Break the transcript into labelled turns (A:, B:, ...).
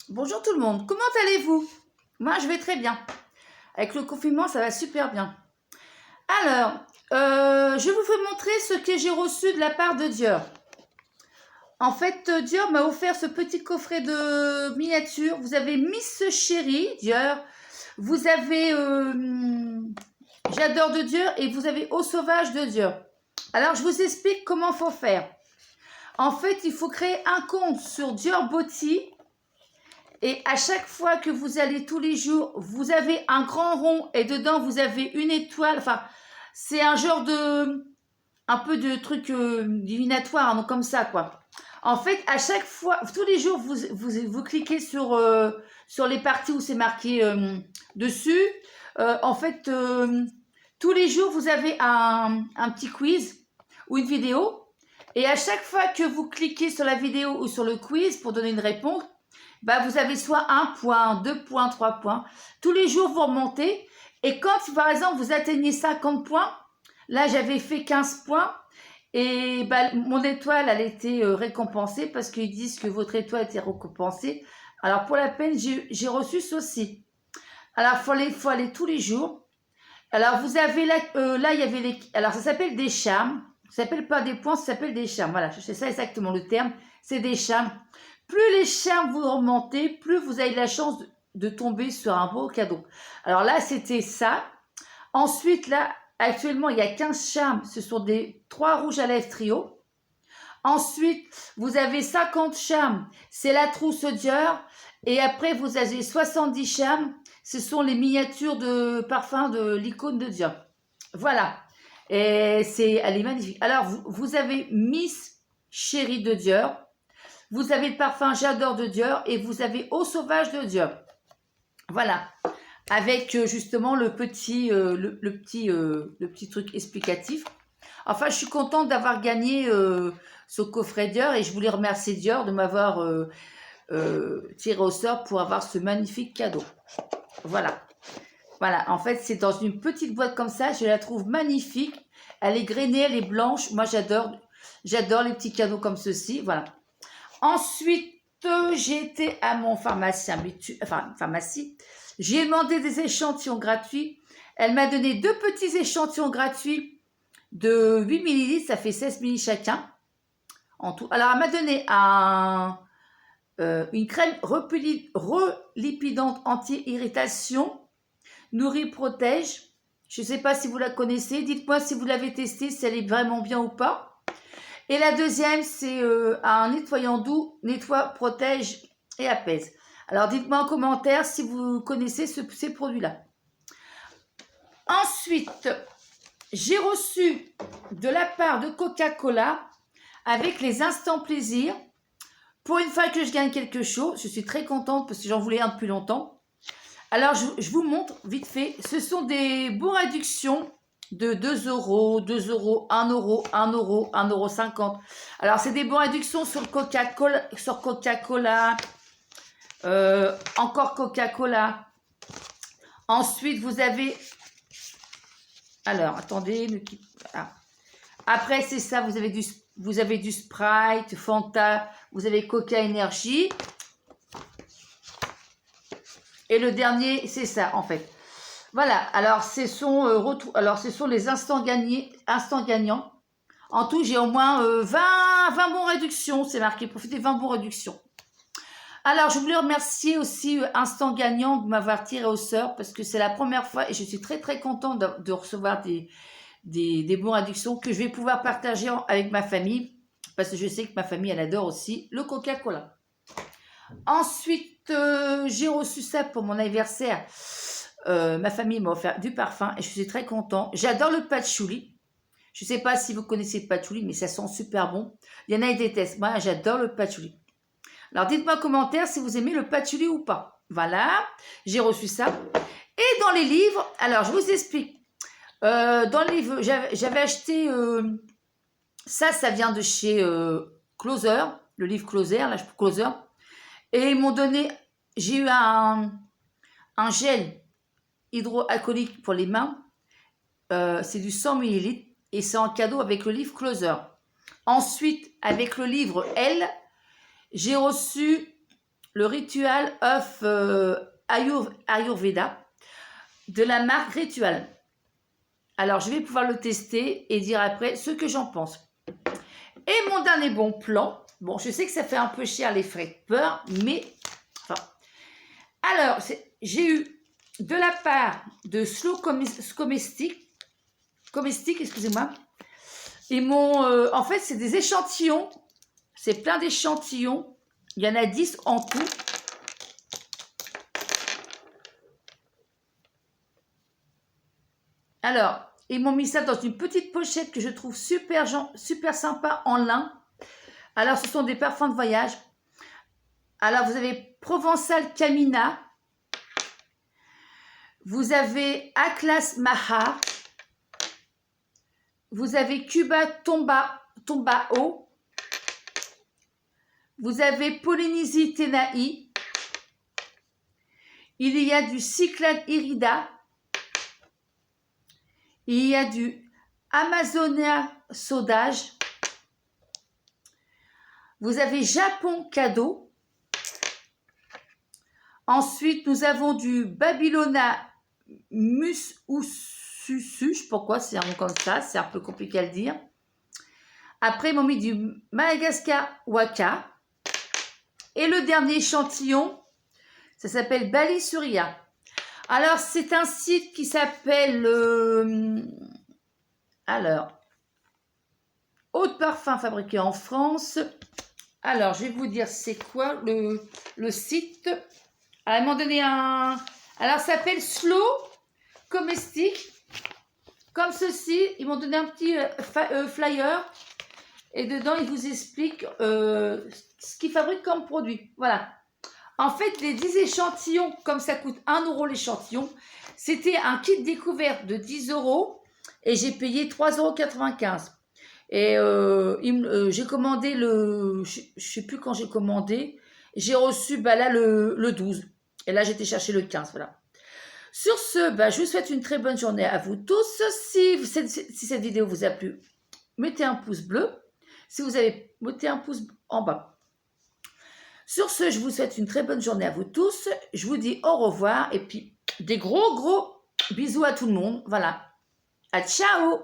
A: Bonjour tout le monde, comment allez-vous? Moi je vais très bien. Avec le confinement ça va super bien. Alors, je vous fais montrer ce que j'ai reçu de la part de Dior. En fait, Dior m'a offert ce petit coffret de miniatures. Vous avez Miss Chérie, Dior. Vous avez J'adore de Dior et vous avez Eau Sauvage de Dior. Alors, je vous explique comment il faut faire. En fait, il faut créer un compte sur Dior Beauty. Et à chaque fois que vous allez tous les jours, vous avez un grand rond et dedans vous avez une étoile. Enfin, c'est un genre un peu de truc divinatoire, donc comme ça quoi. En fait, à chaque fois, tous les jours, vous cliquez sur les parties où c'est marqué dessus. En fait, tous les jours, vous avez un petit quiz ou une vidéo. Et à chaque fois que vous cliquez sur la vidéo ou sur le quiz pour donner une réponse, bah, vous avez soit 1 point, 2 points, 3 points. Tous les jours, vous remontez. Et quand, par exemple, vous atteignez 50 points, là, j'avais fait 15 points. Et bah, mon étoile, elle a été récompensée parce qu'ils disent que votre étoile a été récompensée. Alors, pour la peine, j'ai reçu ceci. Alors, il faut aller tous les jours. Alors, vous avez là, il y avait les... Alors, ça s'appelle des charmes. Ça s'appelle pas des points, ça s'appelle des charmes. Voilà, c'est ça exactement le terme. C'est des charmes. Plus les charmes vous remontez, plus vous avez la chance de tomber sur un beau cadeau. Alors là, c'était ça. Ensuite, là, actuellement, il y a 15 charmes. Ce sont des 3 rouges à lèvres trio. Ensuite, vous avez 50 charmes. C'est la trousse Dior. Et après, vous avez 70 charmes. Ce sont les miniatures de parfum de l'icône de Dior. Voilà. Et elle est magnifique. Alors, vous avez Miss Chérie de Dior. Vous avez le parfum J'adore de Dior et vous avez Eau Sauvage de Dior. Voilà. Avec justement le petit truc explicatif. Enfin, je suis contente d'avoir gagné ce coffret Dior et je voulais remercier Dior de m'avoir tiré au sort pour avoir ce magnifique cadeau. Voilà. Voilà. En fait, c'est dans une petite boîte comme ça. Je la trouve magnifique. Elle est grainée, elle est blanche. Moi, j'adore les petits cadeaux comme ceci. Voilà. Ensuite, j'ai été à mon pharmacien, pharmacie. J'ai demandé des échantillons gratuits. Elle m'a donné 2 petits échantillons gratuits de 8 ml. Ça fait 16 ml chacun. En tout. Alors, elle m'a donné une crème relipidante anti-irritation. Nourrit Protège. Je ne sais pas si vous la connaissez. Dites-moi si vous l'avez testée, si elle est vraiment bien ou pas. Et la deuxième, c'est un nettoyant doux, nettoie, protège et apaise. Alors, dites-moi en commentaire si vous connaissez ces produits-là. Ensuite, j'ai reçu de la part de Coca-Cola avec les instants plaisir. Pour une fois que je gagne quelque chose, je suis très contente parce que j'en voulais un depuis longtemps. Alors, je vous montre vite fait. Ce sont des bons réductions de 2 euros, 2 euros, 1 euro, 1 euro, 1,50 euro. Alors, c'est des bons réductions sur Coca-Cola, encore Coca-Cola. Ensuite, vous avez... Alors, attendez. Après, c'est ça, vous avez du Sprite, Fanta, vous avez Coca Energy. Et le dernier, c'est ça, en fait. Voilà, alors ce sont les instants gagnants. En tout, j'ai au moins 20 bons réductions, c'est marqué, profitez 20 bons réductions. Alors, je voulais remercier aussi Instant Gagnant de m'avoir tiré au sort parce que c'est la première fois et je suis très très contente de recevoir des bons réductions que je vais pouvoir partager avec ma famille parce que je sais que ma famille, elle adore aussi le Coca-Cola. Ensuite, j'ai reçu ça pour mon anniversaire. Ma famille m'a offert du parfum et je suis très contente. J'adore le patchouli. Je ne sais pas si vous connaissez le patchouli, mais ça sent super bon. Il y en a qui détestent. Moi, j'adore le patchouli. Alors, dites-moi en commentaire si vous aimez le patchouli ou pas. Voilà, j'ai reçu ça. Et dans les livres, alors, je vous explique. Dans le livre, j'avais acheté... ça vient de chez Closer, le livre Closer, Closer. Et ils m'ont donné... J'ai eu un gel hydroalcoolique pour les mains, c'est du 100 ml et c'est en cadeau avec le livre Closer. Ensuite, avec le livre Elle, j'ai reçu le Ritual of Ayurveda de la marque Ritual. Alors, je vais pouvoir le tester et dire après ce que j'en pense. Et mon dernier bon plan, bon, je sais que ça fait un peu cher les frais de port, mais... Enfin, alors, j'ai eu de la part de Slow Comestic, excusez-moi, ils m'ont... en fait, c'est des échantillons, c'est plein d'échantillons, il y en a 10 en tout. Alors, ils m'ont mis ça dans une petite pochette que je trouve super sympa en lin. Alors, ce sont des parfums de voyage. Alors, vous avez Provençal Camina. Vous avez Atlas Mahar. Vous avez Cuba Tombao. Vous avez Polynésie Tenaï. Il y a du Cyclade Irida. Il y a du Amazonia Sodage. Vous avez Japon Cadeau. Ensuite, nous avons du Babylona Mususu. Je ne sais pas pourquoi c'est un nom comme ça. C'est un peu compliqué à le dire. Après, ils m'ont mis du Madagascar Waka. Et le dernier échantillon, ça s'appelle Bali Surya. Alors, c'est un site qui s'appelle... Eau de parfum fabriqué en France. Alors, je vais vous dire c'est quoi le site. Alors, ils m'ont donné un... Alors, ça s'appelle Slow Comestic. Comme ceci, ils m'ont donné un petit flyer. Et dedans, ils vous expliquent ce qu'ils fabriquent comme produit. Voilà. En fait, les 10 échantillons, comme ça coûte 1 € l'échantillon, c'était un kit découverte de 10 € et j'ai payé 3,95 €. Et j'ai commandé je ne sais plus quand j'ai commandé, j'ai reçu là le 12. Et là, j'étais chercher le 15, voilà. Sur ce, je vous souhaite une très bonne journée à vous tous. Si cette vidéo vous a plu, mettez un pouce bleu. Si vous avez, mettez un pouce en bas. Sur ce, je vous souhaite une très bonne journée à vous tous. Je vous dis au revoir et puis des gros bisous à tout le monde. Voilà. À ciao!